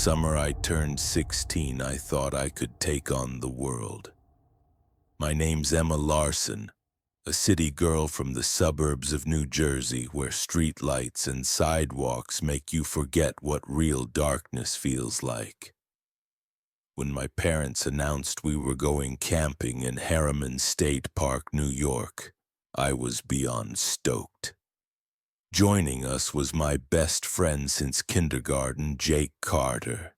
summer I turned 16, I thought I could take on the world. My name's Emma Larson, a city girl from the suburbs of New Jersey where streetlights and sidewalks make you forget what real darkness feels like. When my parents announced we were going camping in Harriman State Park, New York, I was beyond stoked. Joining us was my best friend since kindergarten, Jake Carter,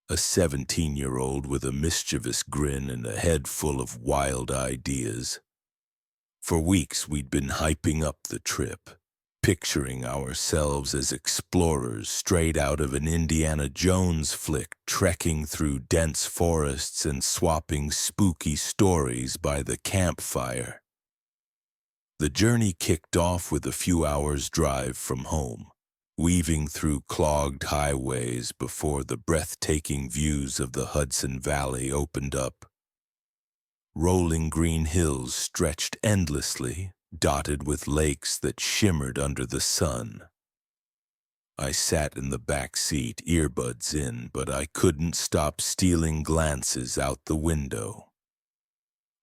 a 17-year-old with a mischievous grin and a head full of wild ideas. For weeks we'd been hyping up the trip, picturing ourselves as explorers straight out of an Indiana Jones flick, trekking through dense forests and swapping spooky stories by the campfire. The journey kicked off with a few hours' drive from home, weaving through clogged highways before the breathtaking views of the Hudson Valley opened up. Rolling green hills stretched endlessly, dotted with lakes that shimmered under the sun. I sat in the back seat, earbuds in, but I couldn't stop stealing glances out the window.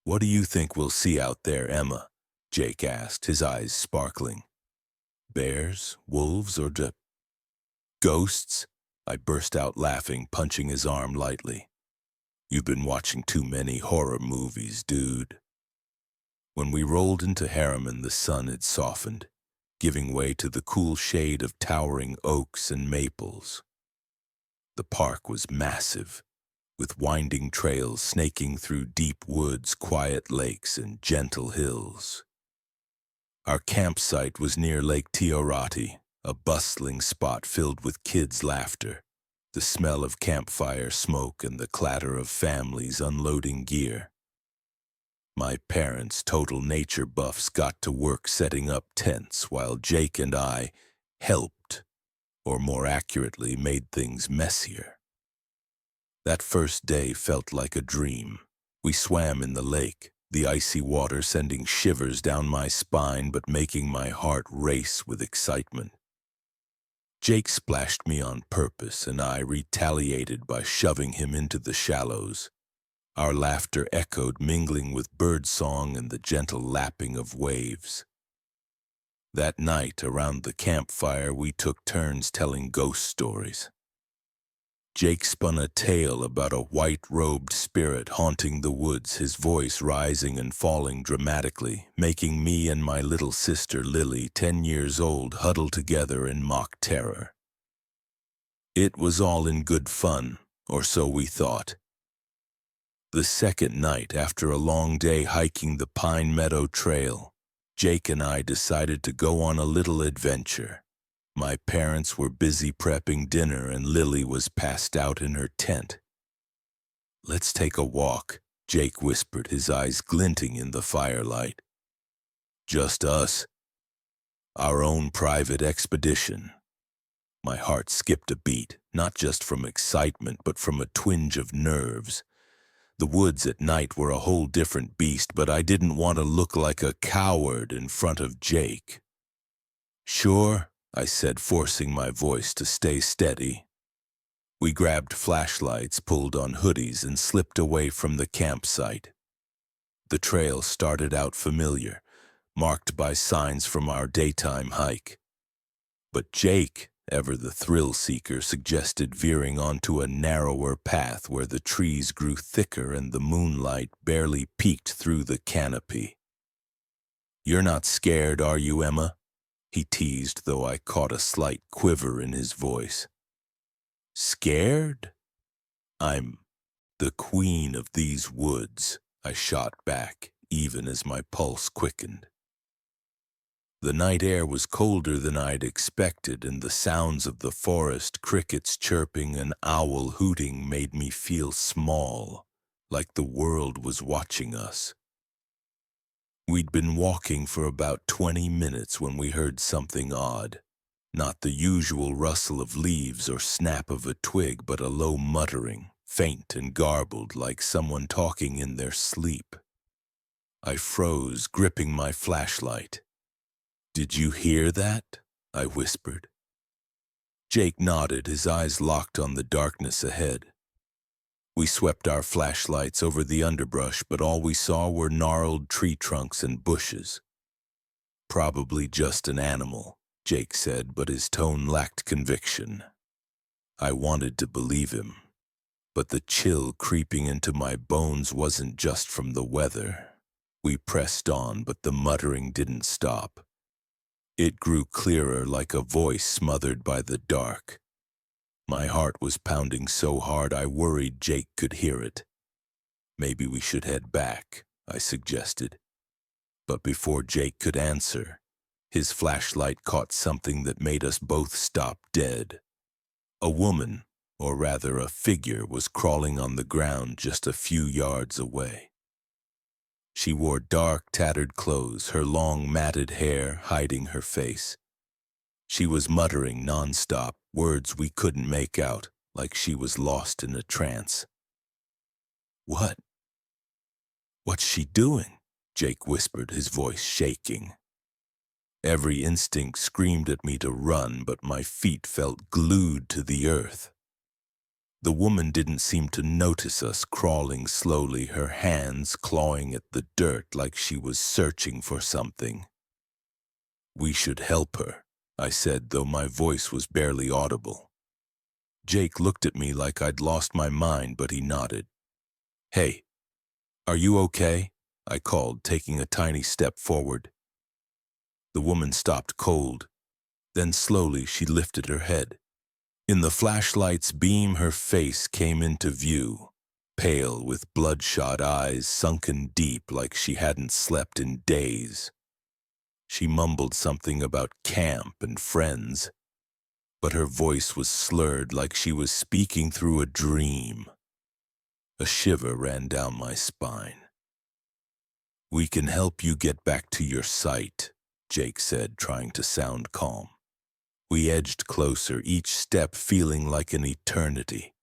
"What do you think we'll see out there, Emma?" Jake asked, his eyes sparkling. "Bears, wolves, or ghosts?" I burst out laughing, punching his arm lightly. "You've been watching too many horror movies, dude." When we rolled into Harriman, the sun had softened, giving way to the cool shade of towering oaks and maples. The park was massive, with winding trails snaking through deep woods, quiet lakes, and gentle hills. Our campsite was near Lake Tiorati, a bustling spot filled with kids' laughter, the smell of campfire smoke, and the clatter of families unloading gear. My parents, total nature buffs, got to work setting up tents while Jake and I helped, or more accurately, made things messier. That first day felt like a dream. We swam in the lake, the icy water sending shivers down my spine but making my heart race with excitement. Jake splashed me on purpose, and I retaliated by shoving him into the shallows. Our laughter echoed, mingling with birdsong and the gentle lapping of waves. That night, around the campfire, we took turns telling ghost stories. Jake spun a tale about a white-robed spirit haunting the woods, his voice rising and falling dramatically, making me and my little sister Lily, 10 years old, huddle together in mock terror. It was all in good fun, or so we thought. The second night, after a long day hiking the Pine Meadow Trail, Jake and I decided to go on a little adventure. My parents were busy prepping dinner and Lily was passed out in her tent. "Let's take a walk," Jake whispered, his eyes glinting in the firelight. "Just us. Our own private expedition." My heart skipped a beat, not just from excitement, but from a twinge of nerves. The woods at night were a whole different beast, but I didn't want to look like a coward in front of Jake. "Sure," I said, forcing my voice to stay steady. We grabbed flashlights, pulled on hoodies, and slipped away from the campsite. The trail started out familiar, marked by signs from our daytime hike. But Jake, ever the thrill-seeker, suggested veering onto a narrower path where the trees grew thicker and the moonlight barely peeked through the canopy. "You're not scared, are you, Emma?" he teased, though I caught a slight quiver in his voice. "Scared? I'm the queen of these woods," I shot back, even as my pulse quickened. The night air was colder than I'd expected, and the sounds of the forest, crickets chirping and owl hooting, made me feel small, like the world was watching us. We'd been walking for about 20 minutes when we heard something odd. Not the usual rustle of leaves or snap of a twig, but a low muttering, faint and garbled, like someone talking in their sleep. I froze, gripping my flashlight. "Did you hear that?" I whispered. Jake nodded, his eyes locked on the darkness ahead. We swept our flashlights over the underbrush, but all we saw were gnarled tree trunks and bushes. Probably just an animal, Jake said, but his tone lacked conviction. I wanted to believe him, but the chill creeping into my bones wasn't just from the weather. We pressed on, but the muttering didn't stop. It grew clearer, like a voice smothered by the dark. My heart was pounding so hard I worried Jake could hear it. Maybe we should head back, I suggested. But before Jake could answer, his flashlight caught something that made us both stop dead. A woman, or rather a figure, was crawling on the ground just a few yards away. She wore dark, tattered clothes, her long, matted hair hiding her face. She was muttering nonstop, words we couldn't make out, like she was lost in a trance. "What? What's she doing?" Jake whispered, his voice shaking. Every instinct screamed at me to run, but my feet felt glued to the earth. The woman didn't seem to notice us, crawling slowly, her hands clawing at the dirt like she was searching for something. "We should help her," I said, though my voice was barely audible. Jake looked at me like I'd lost my mind, but he nodded. "Hey, are you okay?" I called, taking a tiny step forward. The woman stopped cold. Then slowly she lifted her head. In the flashlight's beam, her face came into view, pale with bloodshot eyes sunken deep like she hadn't slept in days. She mumbled something about camp and friends, but her voice was slurred like she was speaking through a dream. A shiver ran down my spine. "We can help you get back to your site," Jake said, trying to sound calm. We edged closer, each step feeling like an eternity.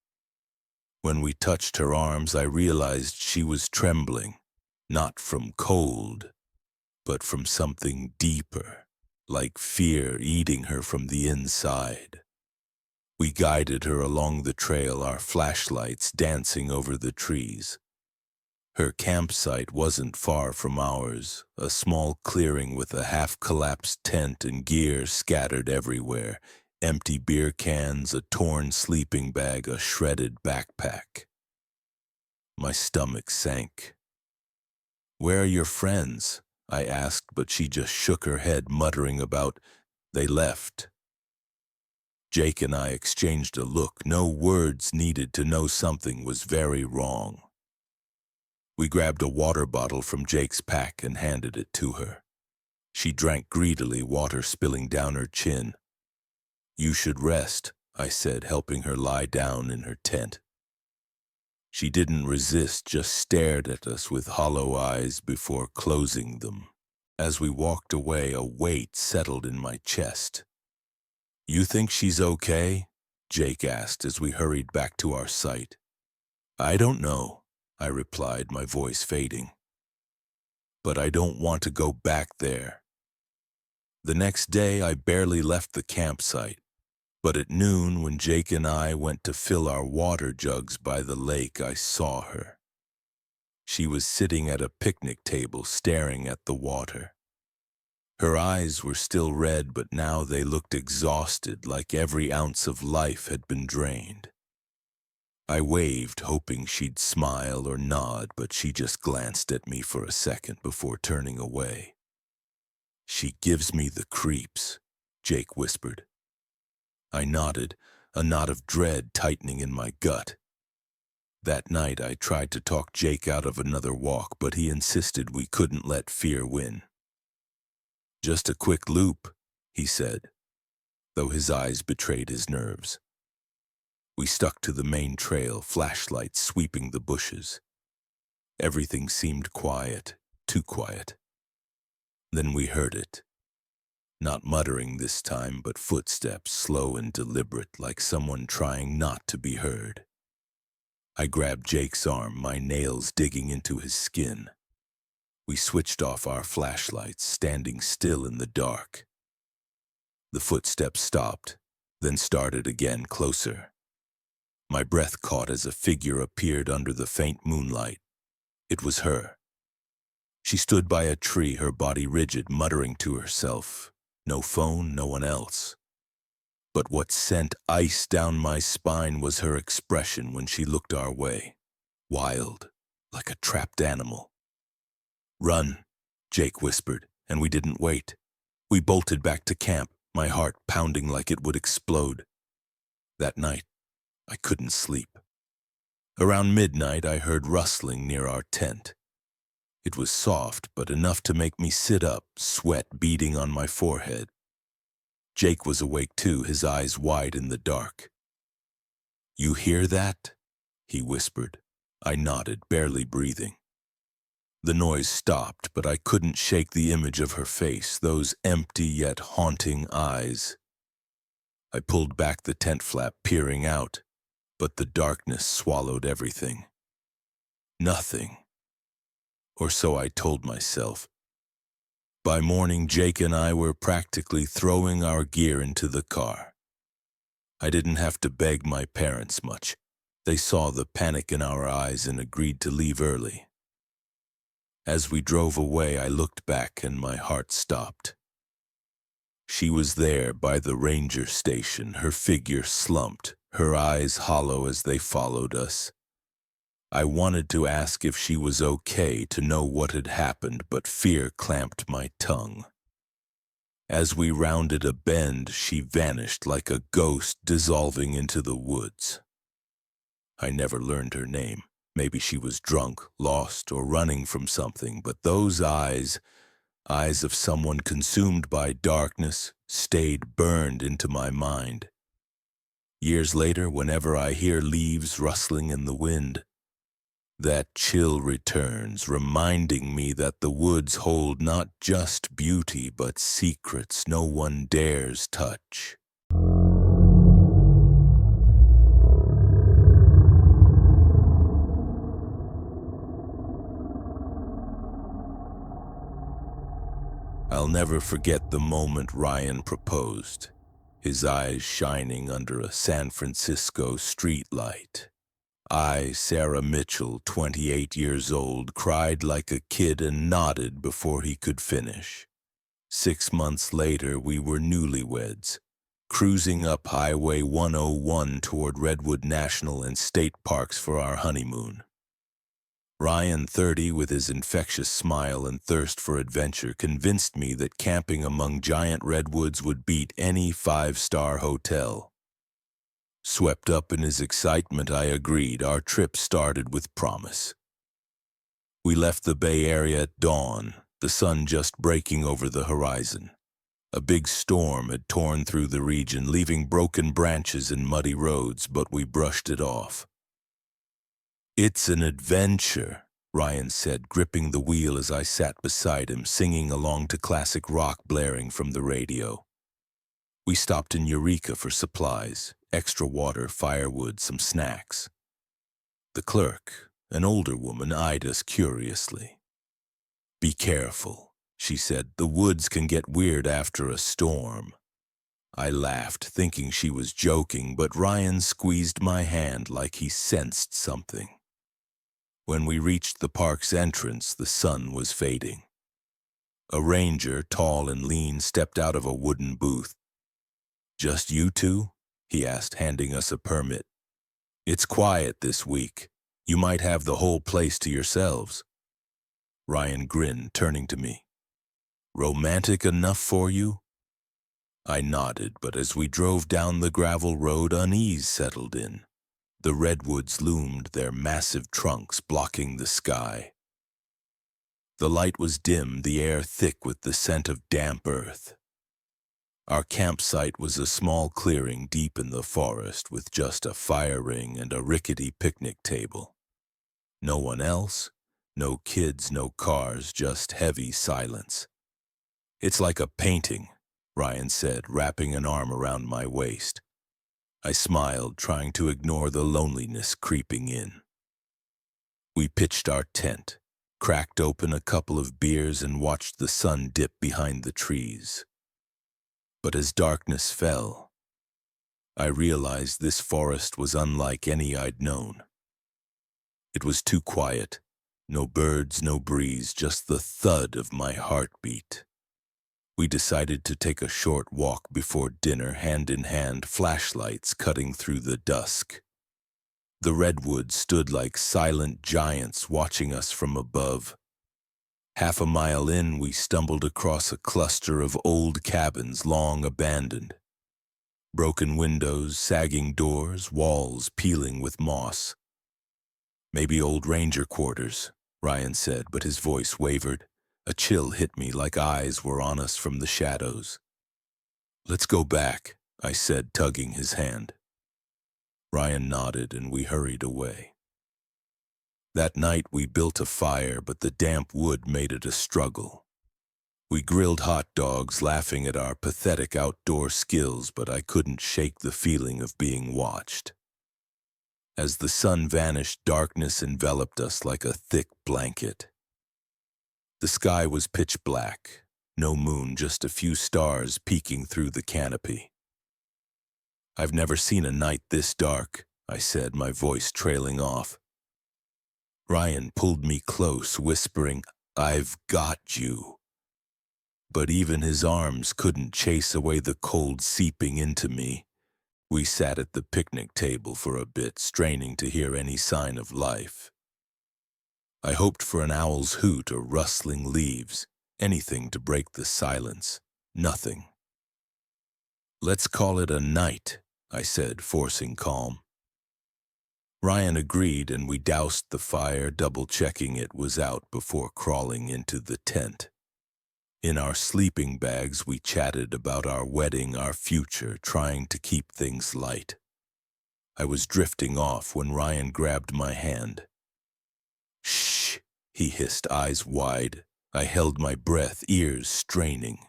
When we touched her arms, I realized she was trembling, not from cold, but from something deeper, like fear eating her from the inside. We guided her along the trail, our flashlights dancing over the trees. Her campsite wasn't far from ours, a small clearing with a half-collapsed tent and gear scattered everywhere, empty beer cans, a torn sleeping bag, a shredded backpack. My stomach sank. "Where are your friends?" I asked, but she just shook her head, muttering about, "They left." Jake and I exchanged a look, no words needed to know something was very wrong. We grabbed a water bottle from Jake's pack and handed it to her. She drank greedily, water spilling down her chin. "You should rest," I said, helping her lie down in her tent. She didn't resist, just stared at us with hollow eyes before closing them. As we walked away, a weight settled in my chest. "You think she's okay?" Jake asked as we hurried back to our site. "I don't know," I replied, my voice fading. "But I don't want to go back there." The next day, I barely left the campsite, but at noon, when Jake and I went to fill our water jugs by the lake, I saw her. She was sitting at a picnic table, staring at the water. Her eyes were still red, but now they looked exhausted, like every ounce of life had been drained. I waved, hoping she'd smile or nod, but she just glanced at me for a second before turning away. "She gives me the creeps," Jake whispered. I nodded, a knot of dread tightening in my gut. That night I tried to talk Jake out of another walk, but he insisted we couldn't let fear win. "Just a quick loop," he said, though his eyes betrayed his nerves. We stuck to the main trail, flashlights sweeping the bushes. Everything seemed quiet, too quiet. Then we heard it. Not muttering this time, but footsteps, slow and deliberate, like someone trying not to be heard. I grabbed Jake's arm, my nails digging into his skin. We switched off our flashlights, standing still in the dark. The footsteps stopped, then started again, closer. My breath caught as a figure appeared under the faint moonlight. It was her. She stood by a tree, her body rigid, muttering to herself. No phone, no one else. But what sent ice down my spine was her expression when she looked our way. Wild, like a trapped animal. "Run," Jake whispered, and we didn't wait. We bolted back to camp, my heart pounding like it would explode. That night, I couldn't sleep. Around midnight, I heard rustling near our tent. It was soft, but enough to make me sit up, sweat beading on my forehead. Jake was awake too, his eyes wide in the dark. "You hear that?" he whispered. I nodded, barely breathing. The noise stopped, but I couldn't shake the image of her face, those empty yet haunting eyes. I pulled back the tent flap, peering out, but the darkness swallowed everything. Nothing. Or so I told myself. By morning, Jake and I were practically throwing our gear into the car. I didn't have to beg my parents much. They saw the panic in our eyes and agreed to leave early. As we drove away, I looked back and my heart stopped. She was there by the ranger station, her figure slumped, her eyes hollow as they followed us. I wanted to ask if she was okay, to know what had happened, but fear clamped my tongue. As we rounded a bend, she vanished like a ghost dissolving into the woods. I never learned her name. Maybe she was drunk, lost, or running from something, but those eyes of someone consumed by darkness, stayed burned into my mind. Years later, whenever I hear leaves rustling in the wind, that chill returns, reminding me that the woods hold not just beauty, but secrets no one dares touch. I'll never forget the moment Ryan proposed, his eyes shining under a San Francisco streetlight. I, Sarah Mitchell, 28 years old, cried like a kid and nodded before he could finish. 6 months later, we were newlyweds, cruising up Highway 101 toward Redwood National and State Parks for our honeymoon. Ryan, 30, with his infectious smile and thirst for adventure, convinced me that camping among giant redwoods would beat any 5-star hotel. Swept up in his excitement, I agreed. Our trip started with promise. We left the Bay Area at dawn, the sun just breaking over the horizon. A big storm had torn through the region, leaving broken branches and muddy roads, but we brushed it off. "It's an adventure," Ryan said, gripping the wheel as I sat beside him, singing along to classic rock blaring from the radio. We stopped in Eureka for supplies, extra water, firewood, some snacks. The clerk, an older woman, eyed us curiously. "Be careful," she said. "The woods can get weird after a storm." I laughed, thinking she was joking, but Ryan squeezed my hand like he sensed something. When we reached the park's entrance, the sun was fading. A ranger, tall and lean, stepped out of a wooden booth. "Just you two?" he asked, handing us a permit. "It's quiet this week. You might have the whole place to yourselves." Ryan grinned, turning to me. "Romantic enough for you?" I nodded, but as we drove down the gravel road, unease settled in. The redwoods loomed, their massive trunks blocking the sky. The light was dim, the air thick with the scent of damp earth. Our campsite was a small clearing deep in the forest with just a fire ring and a rickety picnic table. No one else, no kids, no cars, just heavy silence. "It's like a painting," Ryan said, wrapping an arm around my waist. I smiled, trying to ignore the loneliness creeping in. We pitched our tent, cracked open a couple of beers, and watched the sun dip behind the trees. But as darkness fell, I realized this forest was unlike any I'd known. It was too quiet. No birds, no breeze, just the thud of my heartbeat. We decided to take a short walk before dinner, hand in hand, flashlights cutting through the dusk. The redwoods stood like silent giants watching us from above. Half a mile in, we stumbled across a cluster of old cabins long abandoned. Broken windows, sagging doors, walls peeling with moss. "Maybe old ranger quarters," Ryan said, but his voice wavered. A chill hit me like eyes were on us from the shadows. "Let's go back," I said, tugging his hand. Ryan nodded and we hurried away. That night we built a fire, but the damp wood made it a struggle. We grilled hot dogs, laughing at our pathetic outdoor skills, but I couldn't shake the feeling of being watched. As the sun vanished, darkness enveloped us like a thick blanket. The sky was pitch black, no moon, just a few stars peeking through the canopy. "I've never seen a night this dark," I said, my voice trailing off. Ryan pulled me close, whispering, "I've got you." But even his arms couldn't chase away the cold seeping into me. We sat at the picnic table for a bit, straining to hear any sign of life. I hoped for an owl's hoot or rustling leaves, anything to break the silence. Nothing. "Let's call it a night," I said, forcing calm. Ryan agreed, and we doused the fire, double-checking it was out before crawling into the tent. In our sleeping bags, we chatted about our wedding, our future, trying to keep things light. I was drifting off when Ryan grabbed my hand. "Shh," he hissed, eyes wide. I held my breath, ears straining.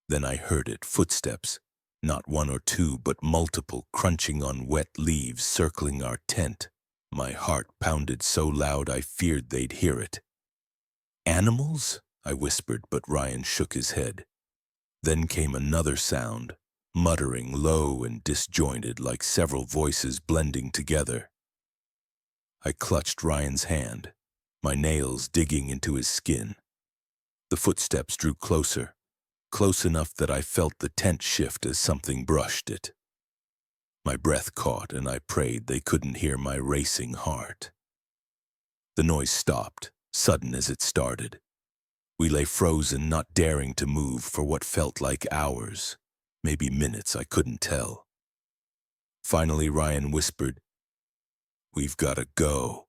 Then I heard it, footsteps, not one or two, but multiple, crunching on wet leaves, circling our tent. My heart pounded so loud I feared they'd hear it. "Animals?" I whispered, but Ryan shook his head. Then came another sound, muttering, low and disjointed, like several voices blending together. I clutched Ryan's hand, my nails digging into his skin. The footsteps drew closer, close enough that I felt the tent shift as something brushed it. My breath caught, and I prayed they couldn't hear my racing heart. The noise stopped, sudden as it started. We lay frozen, not daring to move for what felt like hours, maybe minutes, I couldn't tell. Finally, Ryan whispered, "We've gotta go."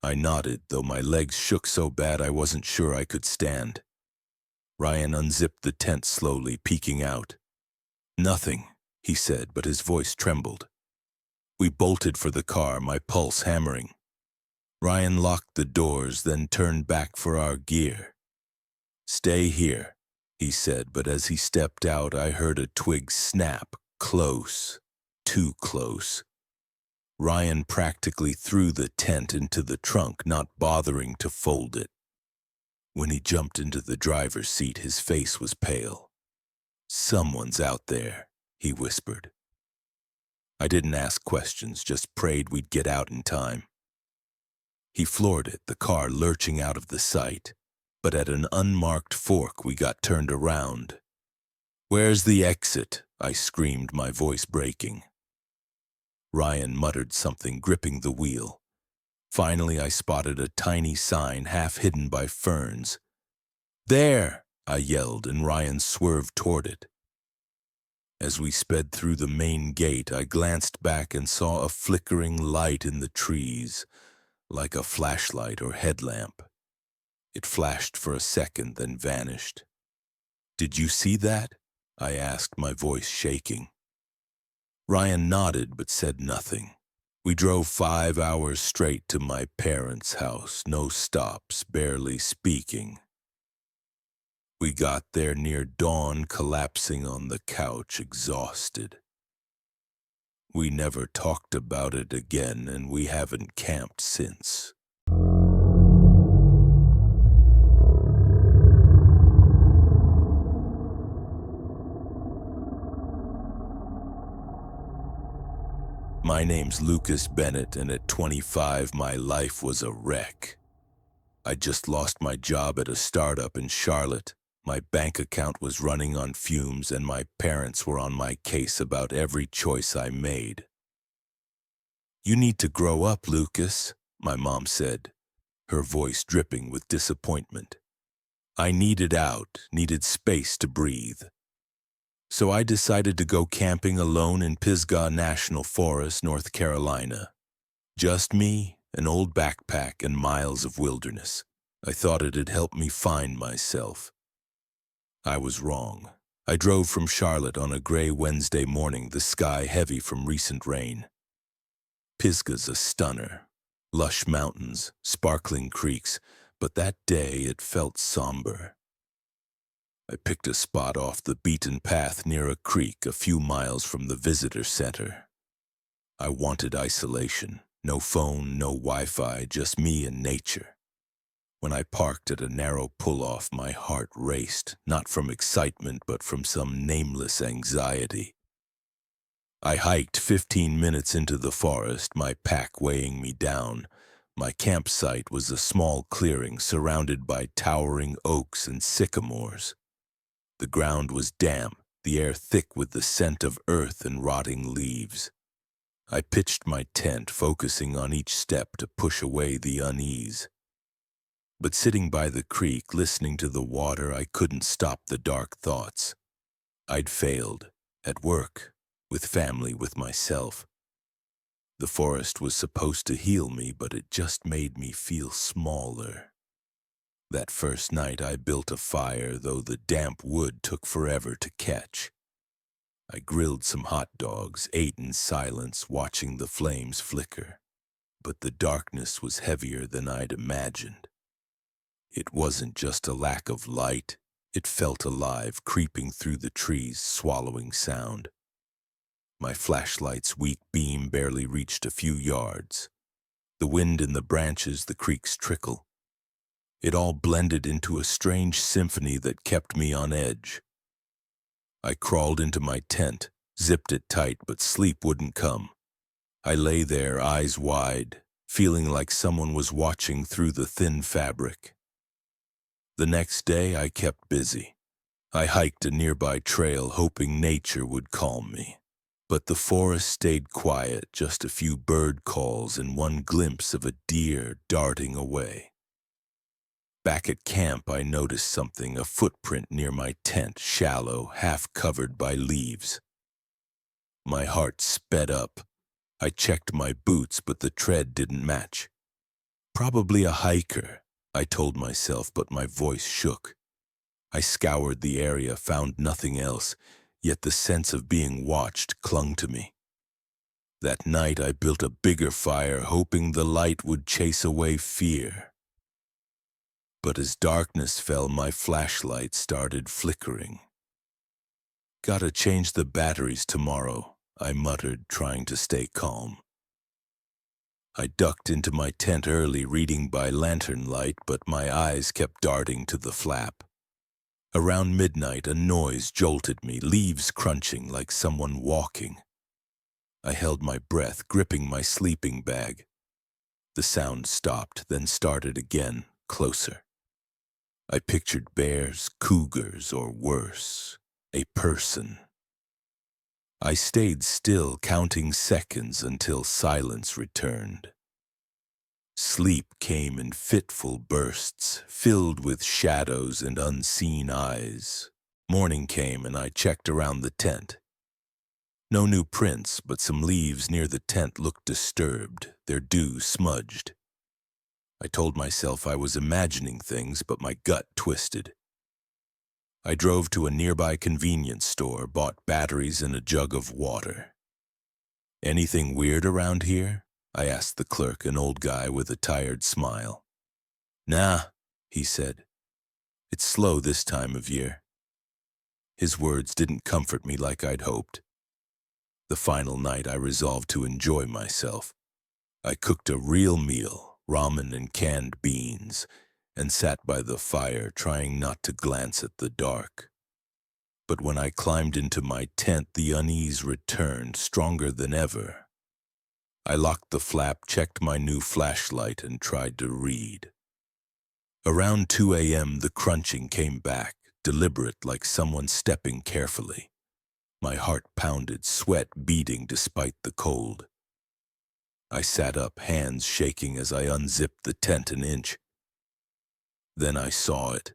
I nodded, though my legs shook so bad I wasn't sure I could stand. Ryan unzipped the tent slowly, peeking out. "Nothing," he said, but his voice trembled. We bolted for the car, my pulse hammering. Ryan locked the doors, then turned back for our gear. "Stay here," he said, but as he stepped out, I heard a twig snap, close, too close. Ryan practically threw the tent into the trunk, not bothering to fold it. When he jumped into the driver's seat, his face was pale. "Someone's out there," he whispered. I didn't ask questions, just prayed we'd get out in time. He floored it, the car lurching out of the sight. But at an unmarked fork, we got turned around. "Where's the exit?" I screamed, my voice breaking. Ryan muttered something, gripping the wheel. Finally, I spotted a tiny sign, half hidden by ferns. "There!" I yelled, and Ryan swerved toward it. As we sped through the main gate, I glanced back and saw a flickering light in the trees, like a flashlight or headlamp. It flashed for a second, then vanished. "Did you see that?" I asked, my voice shaking. Ryan nodded but said nothing. We drove 5 hours straight to my parents' house, no stops, barely speaking. We got there near dawn, collapsing on the couch, exhausted. We never talked about it again, and we haven't camped since. My name's Lucas Bennett, and at 25, my life was a wreck. I just lost my job at a startup in Charlotte. My bank account was running on fumes, and my parents were on my case about every choice I made. "You need to grow up, Lucas," my mom said, her voice dripping with disappointment. I needed out, needed space to breathe. So I decided to go camping alone in Pisgah National Forest, North Carolina. Just me, an old backpack, and miles of wilderness. I thought it'd help me find myself. I was wrong. I drove from Charlotte on a gray Wednesday morning, the sky heavy from recent rain. Pisgah's a stunner. Lush mountains, sparkling creeks, but that day it felt somber. I picked a spot off the beaten path near a creek a few miles from the visitor center. I wanted isolation. No phone, no Wi-Fi, just me and nature. When I parked at a narrow pull-off, my heart raced, not from excitement, but from some nameless anxiety. I hiked 15 minutes into the forest, my pack weighing me down. My campsite was a small clearing surrounded by towering oaks and sycamores. The ground was damp, the air thick with the scent of earth and rotting leaves. I pitched my tent, focusing on each step to push away the unease. But sitting by the creek, listening to the water, I couldn't stop the dark thoughts. I'd failed, at work, with family, with myself. The forest was supposed to heal me, but it just made me feel smaller. That first night I built a fire, though the damp wood took forever to catch. I grilled some hot dogs, ate in silence, watching the flames flicker. But the darkness was heavier than I'd imagined. It wasn't just a lack of light. It felt alive, creeping through the trees, swallowing sound. My flashlight's weak beam barely reached a few yards. The wind in the branches, the creek's trickle. It all blended into a strange symphony that kept me on edge. I crawled into my tent, zipped it tight, but sleep wouldn't come. I lay there, eyes wide, feeling like someone was watching through the thin fabric. The next day, I kept busy. I hiked a nearby trail, hoping nature would calm me. But the forest stayed quiet, just a few bird calls and one glimpse of a deer darting away. Back at camp, I noticed something, a footprint near my tent, shallow, half covered by leaves. My heart sped up. I checked my boots, but the tread didn't match. Probably a hiker, I told myself, but my voice shook. I scoured the area, found nothing else, yet the sense of being watched clung to me. That night, I built a bigger fire, hoping the light would chase away fear. But as darkness fell, my flashlight started flickering. "Gotta change the batteries tomorrow," I muttered, trying to stay calm. I ducked into my tent early, reading by lantern light, but my eyes kept darting to the flap. Around midnight, a noise jolted me, leaves crunching like someone walking. I held my breath, gripping my sleeping bag. The sound stopped, then started again, closer. I pictured bears, cougars, or worse, a person. I stayed still, counting seconds until silence returned. Sleep came in fitful bursts, filled with shadows and unseen eyes. Morning came and I checked around the tent. No new prints, but some leaves near the tent looked disturbed, their dew smudged. I told myself I was imagining things, but my gut twisted. I drove to a nearby convenience store, bought batteries and a jug of water. "Anything weird around here?" I asked the clerk, an old guy with a tired smile. "Nah," he said. "It's slow this time of year." His words didn't comfort me like I'd hoped. The final night, I resolved to enjoy myself. I cooked a real meal, ramen and canned beans, and sat by the fire, trying not to glance at the dark. But when I climbed into my tent, the unease returned, stronger than ever. I locked the flap, checked my new flashlight, and tried to read. Around 2 a.m., the crunching came back, deliberate like someone stepping carefully. My heart pounded, sweat beading despite the cold. I sat up, hands shaking as I unzipped the tent an inch. Then I saw it.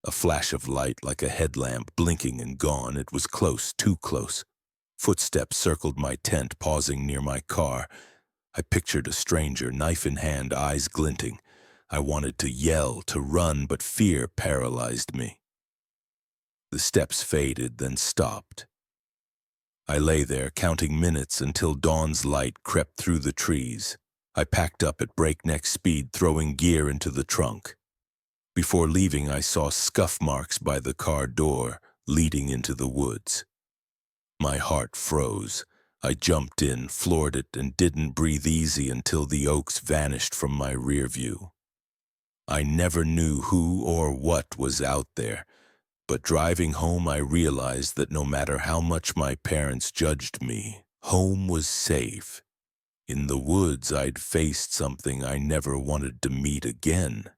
A flash of light like a headlamp, blinking and gone. It was close, too close. Footsteps circled my tent, pausing near my car. I pictured a stranger, knife in hand, eyes glinting. I wanted to yell, to run, but fear paralyzed me. The steps faded, then stopped. I lay there, counting minutes until dawn's light crept through the trees. I packed up at breakneck speed, throwing gear into the trunk. Before leaving, I saw scuff marks by the car door, leading into the woods. My heart froze. I jumped in, floored it, and didn't breathe easy until the oaks vanished from my rear view. I never knew who or what was out there, but driving home I realized that no matter how much my parents judged me, home was safe. In the woods I'd faced something I never wanted to meet again.